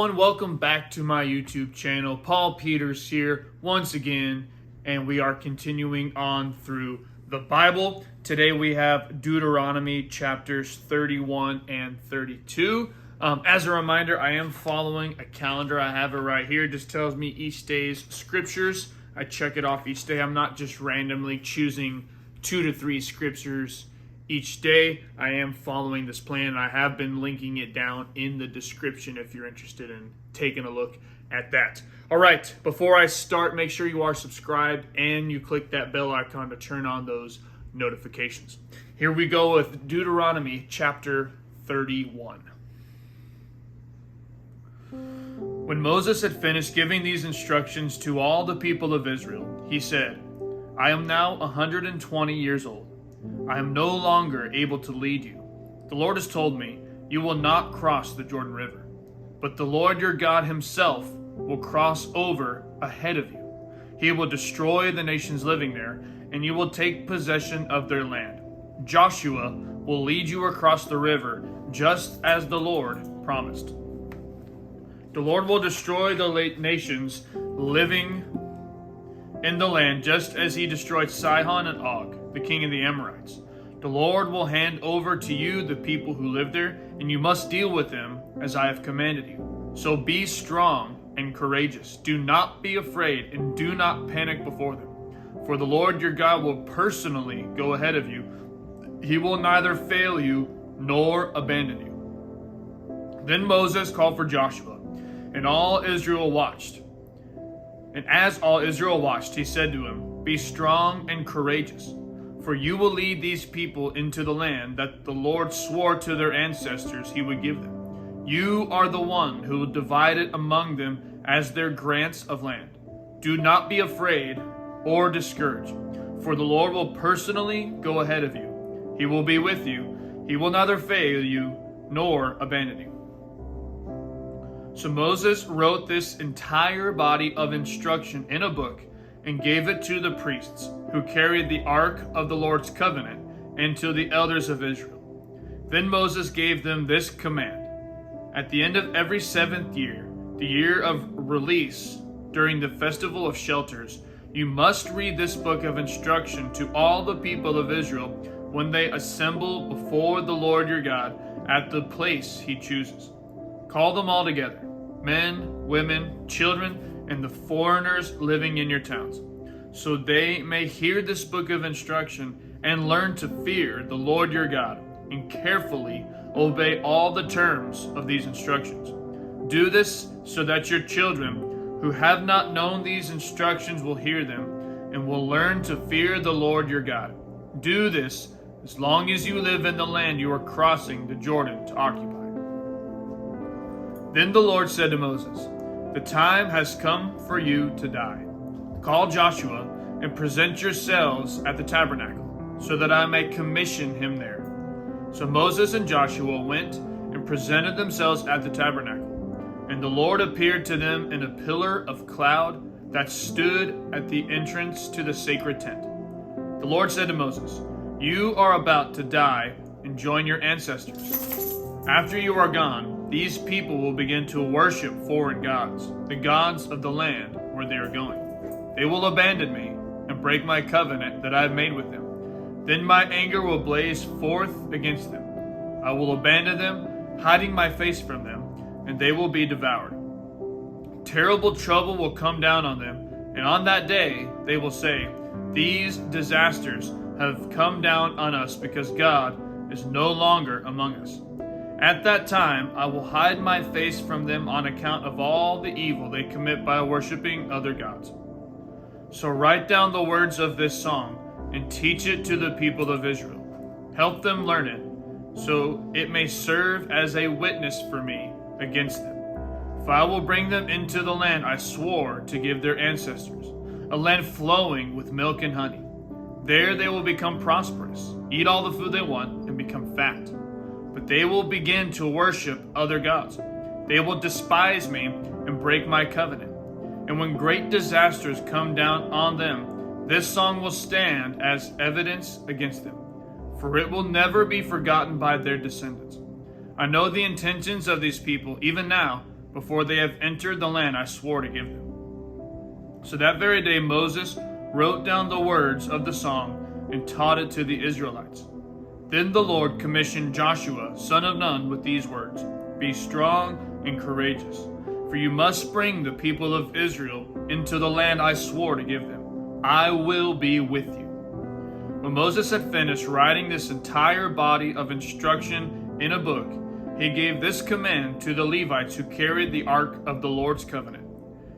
everyone, welcome back to my YouTube channel. Paul Peters here once again, and we are continuing on through the Bible. Today we have Deuteronomy chapters 31 and 32. As a reminder, I am following a calendar. I have it right here. It just tells me each day's scriptures. I check it off each day. I'm not just randomly choosing 2 to 3 scriptures each day. I am following this plan, and I have been linking it down in the description if you're interested in taking a look at that. All right, before I start, make sure you are subscribed and you click that bell icon to turn on those notifications. Here we go with Deuteronomy chapter 31. When Moses had finished giving these instructions to all the people of Israel, he said, I am now 120 years old. I am no longer able to lead you. The Lord has told me, you will not cross the Jordan River, but the Lord your God himself will cross over ahead of you. He will destroy the nations living there, and you will take possession of their land. Joshua will lead you across the river, just as the Lord promised. The Lord will destroy the nations living in the land, just as he destroyed Sihon and Og, the king of the Amorites. The Lord will hand over to you the people who live there, and you must deal with them as I have commanded you. So be strong and courageous. Do not be afraid, and do not panic before them. For the Lord your God will personally go ahead of you. He will neither fail you nor abandon you. Then Moses called for Joshua, and all Israel watched. And as all Israel watched, he said to him, be strong and courageous, for you will lead these people into the land that the Lord swore to their ancestors he would give them. You are the one who will divide it among them as their grants of land. Do not be afraid or discouraged, for the Lord will personally go ahead of you. He will be with you. He will neither fail you nor abandon you. So Moses wrote this entire body of instruction in a book and gave it to the priests who carried the ark of the Lord's covenant and to the elders of Israel. Then Moses gave them this command. At the end of every 7th year, the year of release during the festival of shelters, you must read this book of instruction to all the people of Israel when they assemble before the Lord your God at the place he chooses. Call them all together, men, women, children, and the foreigners living in your towns, so they may hear this book of instruction and learn to fear the Lord your God and carefully obey all the terms of these instructions. Do this so that your children who have not known these instructions will hear them and will learn to fear the Lord your God. Do this as long as you live in the land you are crossing the Jordan to occupy. Then the Lord said to Moses, the time has come for you to die. Call Joshua and present yourselves at the tabernacle, so that I may commission him there. So Moses and Joshua went and presented themselves at the tabernacle. And the Lord appeared to them in a pillar of cloud that stood at the entrance to the sacred tent. The Lord said to Moses, you are about to die and join your ancestors. After you are gone, these people will begin to worship foreign gods, the gods of the land where they are going. They will abandon me and break my covenant that I have made with them. Then my anger will blaze forth against them. I will abandon them, hiding my face from them, and they will be devoured. Terrible trouble will come down on them, and on that day they will say, these disasters have come down on us because God is no longer among us. At that time, I will hide my face from them on account of all the evil they commit by worshiping other gods. So write down the words of this song and teach it to the people of Israel. Help them learn it, so it may serve as a witness for me against them. For I will bring them into the land I swore to give their ancestors, a land flowing with milk and honey. There they will become prosperous, eat all the food they want, and become fat. But they will begin to worship other gods. They will despise me and break my covenant. And when great disasters come down on them, this song will stand as evidence against them, for it will never be forgotten by their descendants. I know the intentions of these people, even now, before they have entered the land I swore to give them." So that very day Moses wrote down the words of the song and taught it to the Israelites. Then the Lord commissioned Joshua, son of Nun, with these words, "Be strong and courageous, for you must bring the people of Israel into the land I swore to give them. I will be with you." When Moses had finished writing this entire body of instruction in a book, he gave this command to the Levites who carried the ark of the Lord's covenant.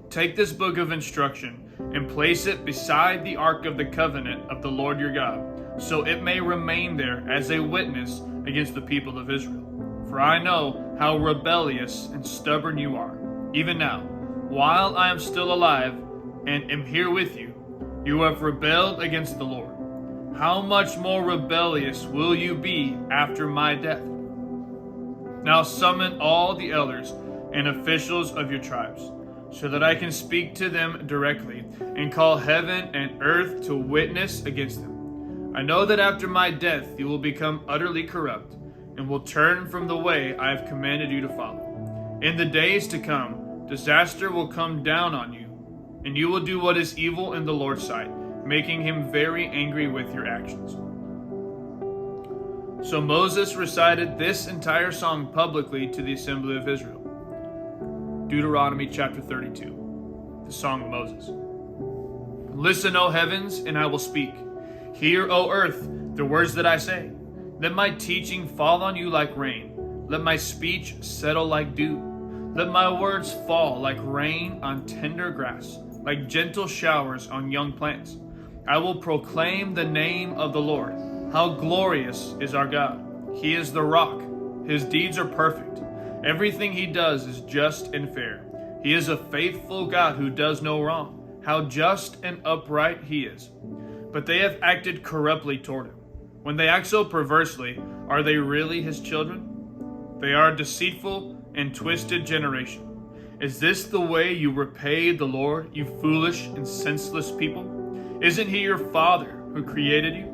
"Take this book of instruction and place it beside the ark of the covenant of the Lord your God, so it may remain there as a witness against the people of Israel. For I know how rebellious and stubborn you are. Even now, while I am still alive and am here with you, you have rebelled against the Lord. How much more rebellious will you be after my death? Now summon all the elders and officials of your tribes, so that I can speak to them directly and call heaven and earth to witness against them. I know that after my death you will become utterly corrupt and will turn from the way I have commanded you to follow. In the days to come, disaster will come down on you, and you will do what is evil in the Lord's sight, making him very angry with your actions." So Moses recited this entire song publicly to the assembly of Israel. Deuteronomy chapter 32, the Song of Moses. "Listen, O heavens, and I will speak. Hear, O earth, the words that I say. Let my teaching fall on you like rain. Let my speech settle like dew. Let my words fall like rain on tender grass, like gentle showers on young plants. I will proclaim the name of the Lord. How glorious is our God! He is the rock. His deeds are perfect. Everything he does is just and fair. He is a faithful God who does no wrong. How just and upright he is. But they have acted corruptly toward him. When they act so perversely, are they really his children? They are a deceitful and twisted generation. Is this the way you repay the Lord, you foolish and senseless people? Isn't he your father who created you?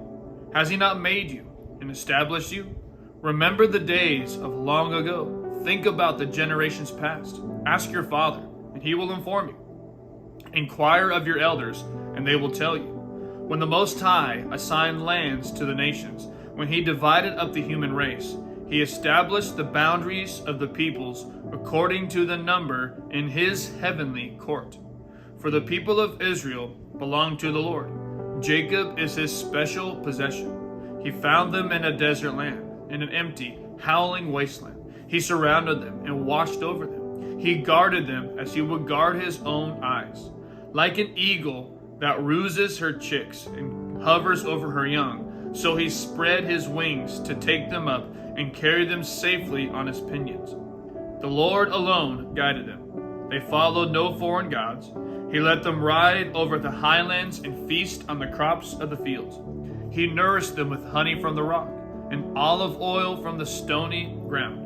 Has he not made you and established you? Remember the days of long ago. Think about the generations past. Ask your father, and he will inform you. Inquire of your elders, and they will tell you. When the Most High assigned lands to the nations, when he divided up the human race, he established the boundaries of the peoples according to the number in his heavenly court. For the people of Israel belong to the Lord. Jacob is his special possession. He found them in a desert land, in an empty, howling wasteland. He surrounded them and watched over them. He guarded them as he would guard his own eyes. Like an eagle that rouses her chicks and hovers over her young, so he spread his wings to take them up and carry them safely on his pinions. The Lord alone guided them. They followed no foreign gods. He let them ride over the highlands and feast on the crops of the fields. He nourished them with honey from the rock and olive oil from the stony ground.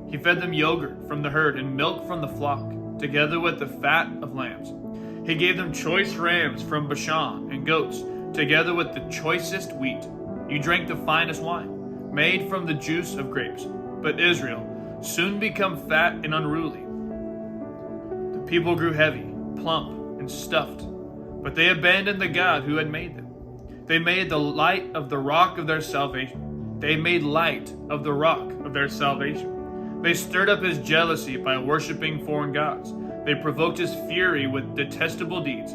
He fed them yogurt from the herd and milk from the flock, together with the fat of lambs. He gave them choice rams from Bashan and goats, together with the choicest wheat. You drank the finest wine, made from the juice of grapes. But Israel soon became fat and unruly. The people grew heavy, plump, and stuffed, but they abandoned the God who had made them. They made the light of the rock of their salvation. They made light of the rock of their salvation. They stirred up his jealousy by worshiping foreign gods. They provoked his fury with detestable deeds.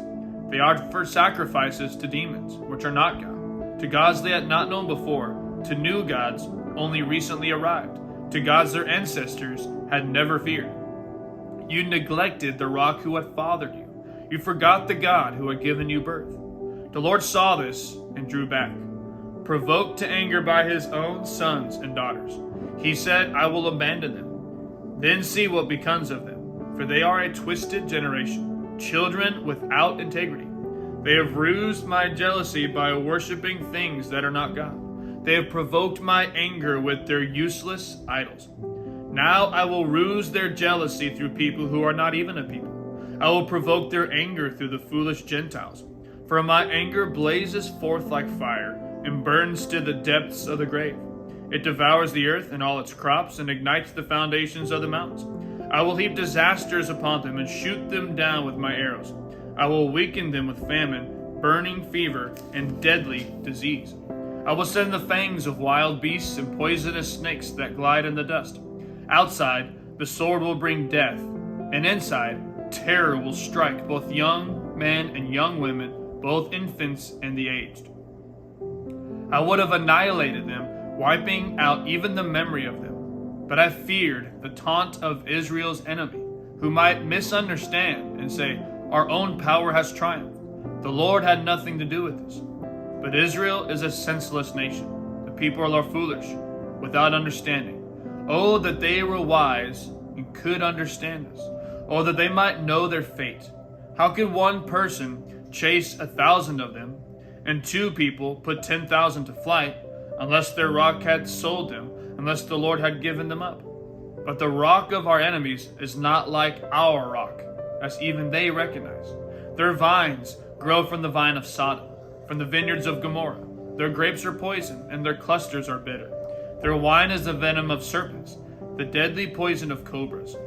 They offered sacrifices to demons, which are not God, to gods they had not known before, to new gods only recently arrived, to gods their ancestors had never feared. You neglected the rock who had fathered you. You forgot the God who had given you birth. The Lord saw this and drew back, provoked to anger by his own sons and daughters. He said, I will abandon them. Then see what becomes of them. For they are a twisted generation, children without integrity. They have roused my jealousy by worshiping things that are not God. They have provoked my anger with their useless idols. Now I will ruse their jealousy through people who are not even a people. I will provoke their anger through the foolish Gentiles. For my anger blazes forth like fire and burns to the depths of the grave. It devours the earth and all its crops and ignites the foundations of the mountains. I will heap disasters upon them and shoot them down with my arrows. I will weaken them with famine, burning fever, and deadly disease. I will send the fangs of wild beasts and poisonous snakes that glide in the dust. Outside, the sword will bring death, and inside, terror will strike both young men and young women, both infants and the aged. I would have annihilated them, wiping out even the memory of them. But I feared the taunt of Israel's enemy, who might misunderstand and say, "Our own power has triumphed. The Lord had nothing to do with this." But Israel is a senseless nation. The people are foolish, without understanding. Oh, that they were wise and could understand this. Oh, that they might know their fate. How could one person chase 1,000 of them, and 2 people put 10,000 to flight, unless their rock had sold them, unless the Lord had given them up? But the rock of our enemies is not like our rock, as even they recognize. Their vines grow from the vine of Sodom, from the vineyards of Gomorrah. Their grapes are poison, and their clusters are bitter. Their wine is the venom of serpents, the deadly poison of cobras.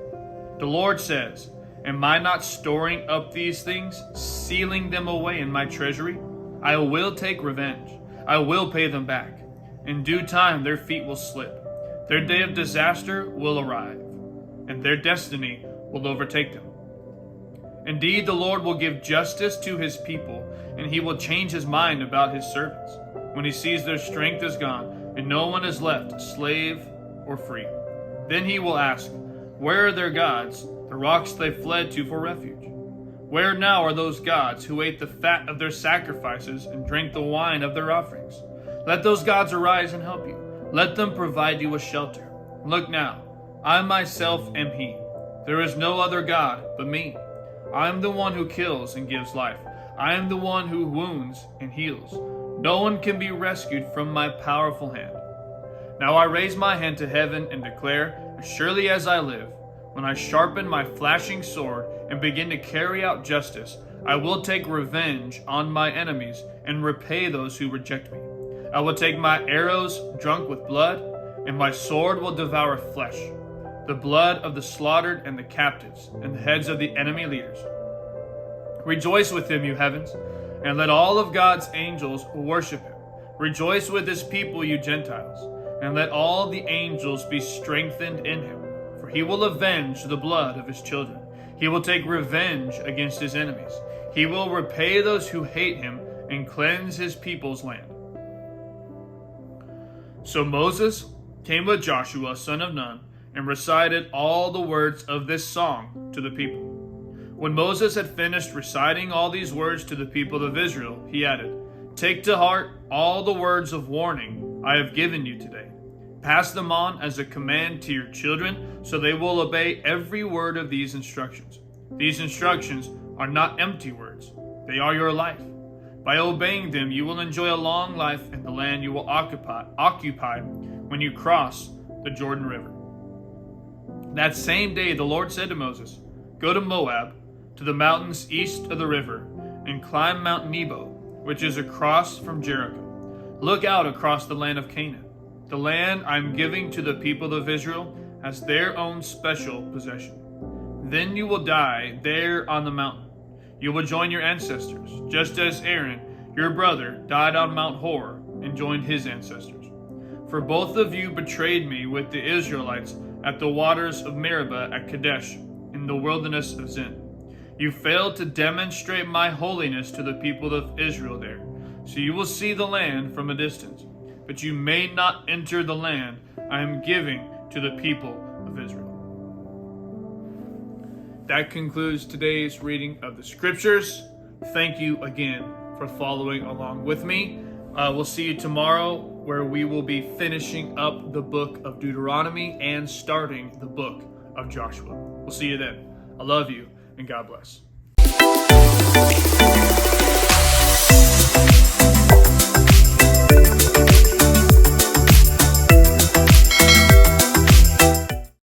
The Lord says, "Am I not storing up these things, sealing them away in my treasury? I will take revenge. I will pay them back. In due time their feet will slip. Their day of disaster will arrive, and their destiny will overtake them. Indeed, the Lord will give justice to his people, and he will change his mind about his servants, when he sees their strength is gone, and no one is left, slave or free. Then he will ask, where are their gods, the rocks they fled to for refuge? Where now are those gods who ate the fat of their sacrifices and drank the wine of their offerings? Let those gods arise and help you. Let them provide you a shelter. Look now, I myself am he. There is no other God but me. I am the one who kills and gives life. I am the one who wounds and heals. No one can be rescued from my powerful hand. Now I raise my hand to heaven and declare, as surely as I live, when I sharpen my flashing sword and begin to carry out justice, I will take revenge on my enemies and repay those who reject me. I will take my arrows drunk with blood, and my sword will devour flesh, the blood of the slaughtered and the captives, and the heads of the enemy leaders. Rejoice with him, you heavens, and let all of God's angels worship him. Rejoice with his people, you Gentiles, and let all the angels be strengthened in him. For he will avenge the blood of his children. He will take revenge against his enemies. He will repay those who hate him and cleanse his people's land. So Moses came with Joshua, son of Nun, and recited all the words of this song to the people. When Moses had finished reciting all these words to the people of Israel, he added, "Take to heart all the words of warning I have given you today. Pass them on as a command to your children, so they will obey every word of these instructions. These instructions are not empty words. They are your life. By obeying them, you will enjoy a long life in the land you will occupy when you cross the Jordan River." That same day, the Lord said to Moses, "Go to Moab, to the mountains east of the river, and climb Mount Nebo, which is across from Jericho. Look out across the land of Canaan, the land I am giving to the people of Israel as their own special possession. Then you will die there on the mountain. You will join your ancestors, just as Aaron, your brother, died on Mount Hor and joined his ancestors. For both of you betrayed me with the Israelites at the waters of Meribah at Kadesh, in the wilderness of Zin. You failed to demonstrate my holiness to the people of Israel there, so you will see the land from a distance, but you may not enter the land I am giving to the people of Israel." That concludes today's reading of the scriptures. Thank you again for following along with me. We'll see you tomorrow, where we will be finishing up the book of Deuteronomy and starting the book of Joshua. We'll see you then. I love you, and God bless.